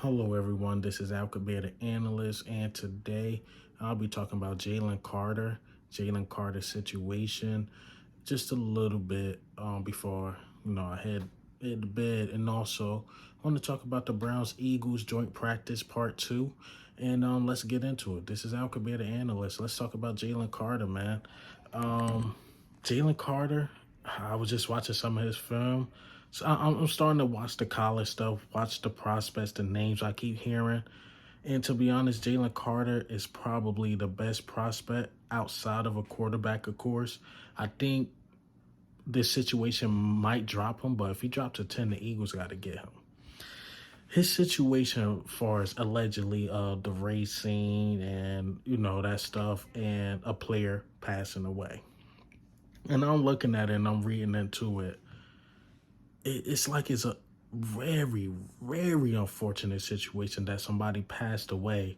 Hello, everyone. This is Al Kabir, the analyst, and today I'll be talking about Jalen Carter's situation, just a little bit before I head to bed, and also I want to talk about the Browns Eagles joint practice part two, and let's get into it. This is Al Kabir, the analyst. Let's talk about Jalen Carter, man. Um, Jalen Carter, I was just watching some of his film. So I'm starting to watch the college stuff, watch the prospects, the names I keep hearing. And to be honest, Jalen Carter is probably the best prospect outside of a quarterback, of course. I think this situation might drop him, but if he drops to 10, the Eagles got to get him. His situation, as far as allegedly the racing and, that stuff, and a player passing away. And I'm looking at it and I'm reading into it. It's like it's a very, very unfortunate situation that somebody passed away.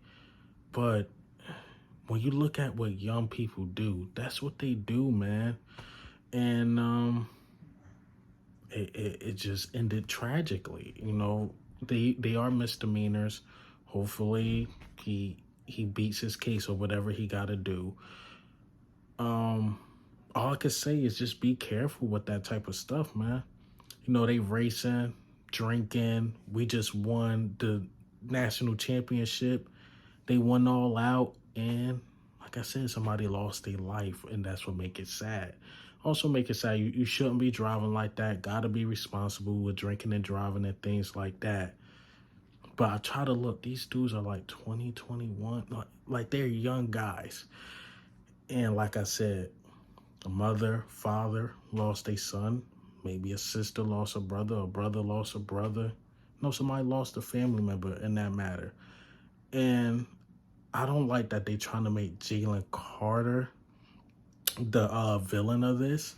But when you look at what young people do, that's what they do, man. And it just ended tragically. They are misdemeanors. Hopefully he beats his case or whatever he got to do. All I can say is just be careful with that type of stuff, man. They racing, drinking. We just won the national championship. They won all out, and like I said, somebody lost their life, and that's what make it sad. Also make it sad, you shouldn't be driving like that. Gotta be responsible with drinking and driving and things like that. But I try to look, these dudes are like 20, 21, like they're young guys. And like I said, a mother, father lost a son. Maybe a sister lost a brother lost a brother. Somebody lost a family member in that matter. And I don't like that they trying to make Jalen Carter the villain of this.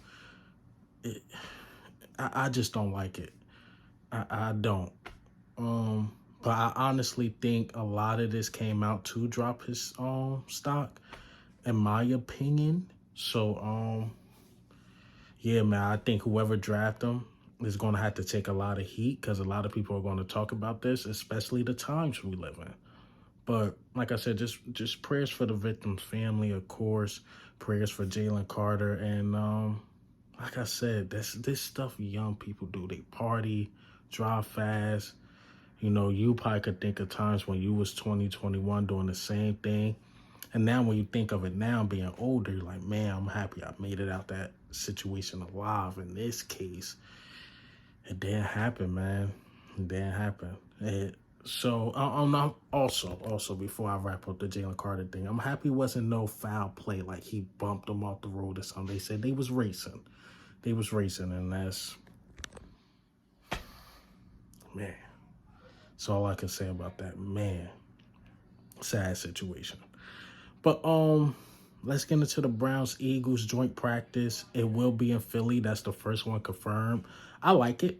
I just don't like it. I don't. But I honestly think a lot of this came out to drop his stock, in my opinion. So yeah, man, I think whoever drafted him is going to have to take a lot of heat because a lot of people are going to talk about this, especially the times we live in. But like I said, just prayers for the victim's family, of course. Prayers for Jalen Carter. And like I said, this stuff young people do. They party, drive fast. You probably could think of times when you was 20, 21 doing the same thing. And now when you think of it now, being older, you're like, man, I'm happy I made it out that situation alive. In this case, it didn't happen, man. It didn't happen. So I'm not also before I wrap up the Jalen Carter thing, I'm happy it wasn't no foul play like he bumped him off the road or something. They said they was racing. And that's, man. That's all I can say about that, man. Sad situation. But let's get into the Browns Eagles joint practice. It will be in Philly. That's the first one confirmed. I like it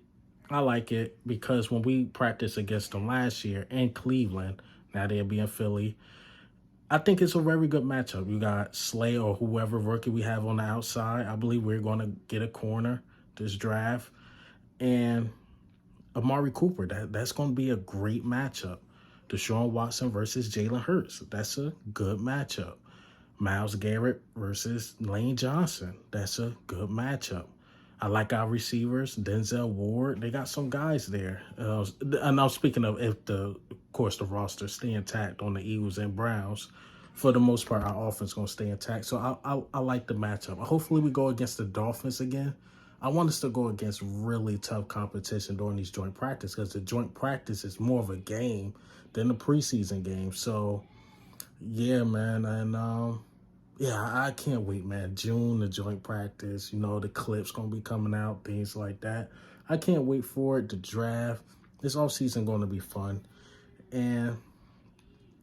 because when we practiced against them last year in Cleveland, now they'll be in Philly. I think it's a very good matchup. You got Slay or whoever rookie we have on the outside. I believe we're going to get a corner this draft. And Amari Cooper, that's going to be a great matchup. Deshaun Watson versus Jalen Hurts. That's a good matchup. Myles Garrett versus Lane Johnson. That's a good matchup. I like our receivers, Denzel Ward. They got some guys there. And I'm speaking of if of course, the roster stay intact on the Eagles and Browns. For the most part, our offense is going to stay intact. So I like the matchup. Hopefully we go against the Dolphins again. I want us to go against really tough competition during these joint practice because the joint practice is more of a game than the preseason game. So, yeah, man. And, yeah, I can't wait, man. June, the joint practice, the clips going to be coming out, things like that. I can't wait for it, the draft. This offseason going to be fun. And,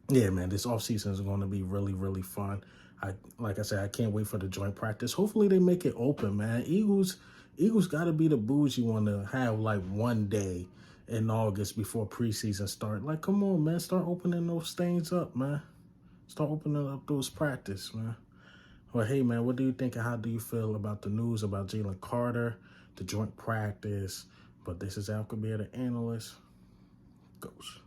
yeah, man, this offseason is going to be really, really fun. Like I said, I can't wait for the joint practice. Hopefully they make it open, man. Eagles got to be the bougie one to have like one day in August before preseason start. Like, come on, man. Start opening those things up, man. Start opening up those practice, man. Well, hey, man, what do you think and how do you feel about the news about Jalen Carter, the joint practice? But this is Al Kabir, the analyst. Goes.